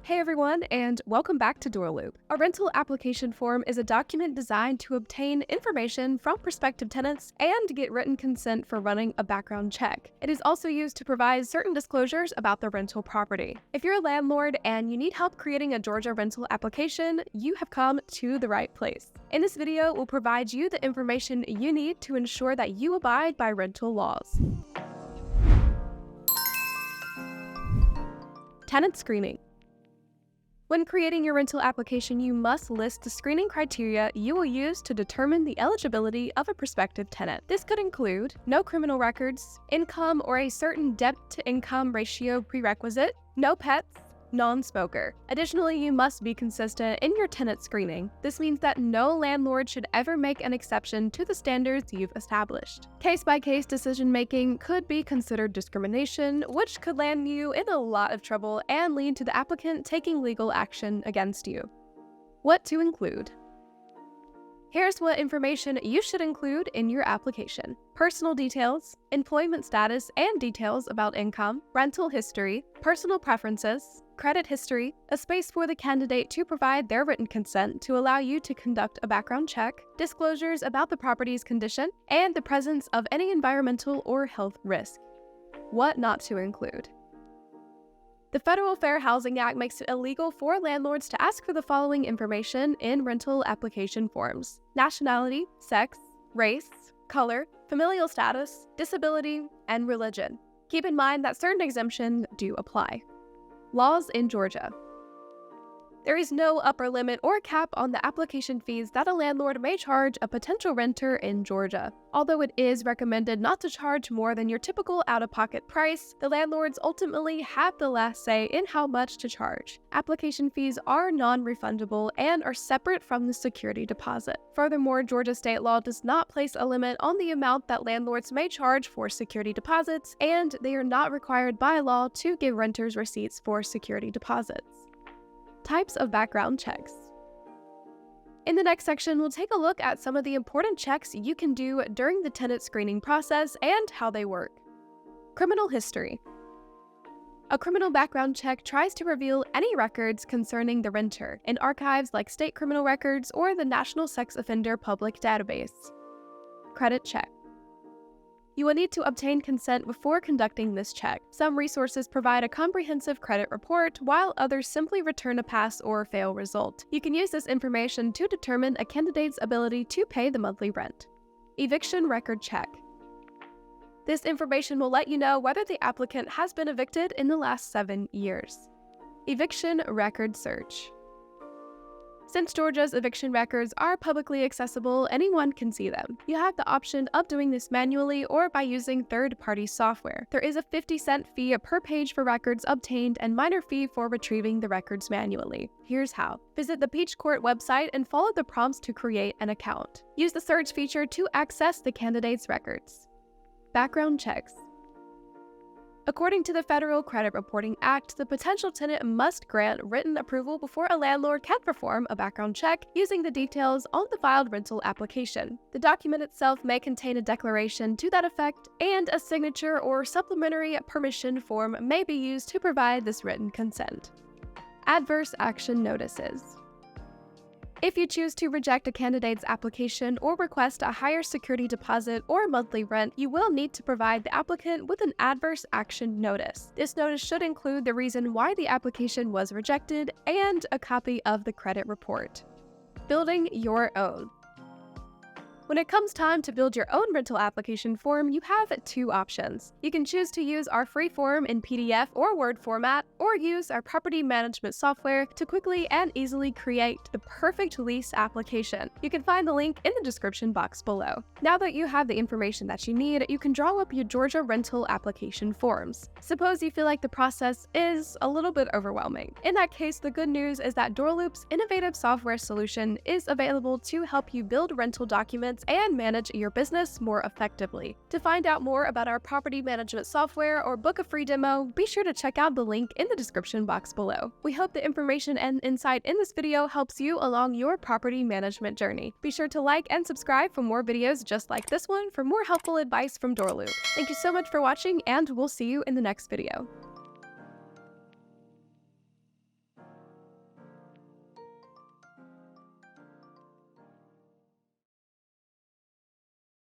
Hey everyone, and welcome back to DoorLoop. A rental application form is a document designed to obtain information from prospective tenants and get written consent for running a background check. It is also used to provide certain disclosures about the rental property. If you're a landlord and you need help creating a Georgia rental application, you have come to the right place. In this video, we'll provide you the information you need to ensure that you abide by rental laws. Tenant screening. When creating your rental application, you must list the screening criteria you will use to determine the eligibility of a prospective tenant. This could include no criminal records, income or a certain debt-to-income ratio prerequisite, no pets, non-smoker. Additionally, you must be consistent in your tenant screening. This means that no landlord should ever make an exception to the standards you've established. Case-by-case decision-making could be considered discrimination, which could land you in a lot of trouble and lead to the applicant taking legal action against you. What to include? Here's what information you should include in your application: personal details, employment status and details about income, rental history, personal preferences, credit history, a space for the candidate to provide their written consent to allow you to conduct a background check, disclosures about the property's condition, and the presence of any environmental or health risk. What not to include? The Federal Fair Housing Act makes it illegal for landlords to ask for the following information in rental application forms: nationality, sex, race, color, familial status, disability, and religion. Keep in mind that certain exemptions do apply. Laws in Georgia. There is no upper limit or cap on the application fees that a landlord may charge a potential renter in Georgia. Although it is recommended not to charge more than your typical out-of-pocket price, the landlords ultimately have the last say in how much to charge. Application fees are non-refundable and are separate from the security deposit. Furthermore, Georgia state law does not place a limit on the amount that landlords may charge for security deposits, and they are not required by law to give renters receipts for security deposits. Types of background checks. In the next section, we'll take a look at some of the important checks you can do during the tenant screening process and how they work. Criminal history. A criminal background check tries to reveal any records concerning the renter in archives like state criminal records or the National Sex Offender Public Database. Credit check. You will need to obtain consent before conducting this check. Some resources provide a comprehensive credit report, while others simply return a pass or fail result. You can use this information to determine a candidate's ability to pay the monthly rent. Eviction record check. This information will let you know whether the applicant has been evicted in the last 7 years. Eviction record search. Since Georgia's eviction records are publicly accessible, anyone can see them. You have the option of doing this manually or by using third-party software. There is a 50-cent fee per page for records obtained and minor fee for retrieving the records manually. Here's how. Visit the Peach Court website and follow the prompts to create an account. Use the search feature to access the candidate's records. Background checks. According to the Federal Credit Reporting Act, the potential tenant must grant written approval before a landlord can perform a background check using the details on the filed rental application. The document itself may contain a declaration to that effect, and a signature or supplementary permission form may be used to provide this written consent. Adverse action notices. If you choose to reject a candidate's application or request a higher security deposit or monthly rent, you will need to provide the applicant with an adverse action notice. This notice should include the reason why the application was rejected and a copy of the credit report. Building your own. When it comes time to build your own rental application form, you have two options. You can choose to use our free form in PDF or Word format, or use our property management software to quickly and easily create the perfect lease application. You can find the link in the description box below. Now that you have the information that you need, you can draw up your Georgia rental application forms. Suppose you feel like the process is a little bit overwhelming. In that case, the good news is that DoorLoop's innovative software solution is available to help you build rental documents and manage your business more effectively. To find out more about our property management software or book a free demo, be sure to check out the link in the description box below. We hope the information and insight in this video helps you along your property management journey. Be sure to like and subscribe for more videos just like this one for more helpful advice from DoorLoop. Thank you so much for watching, and we'll see you in the next video.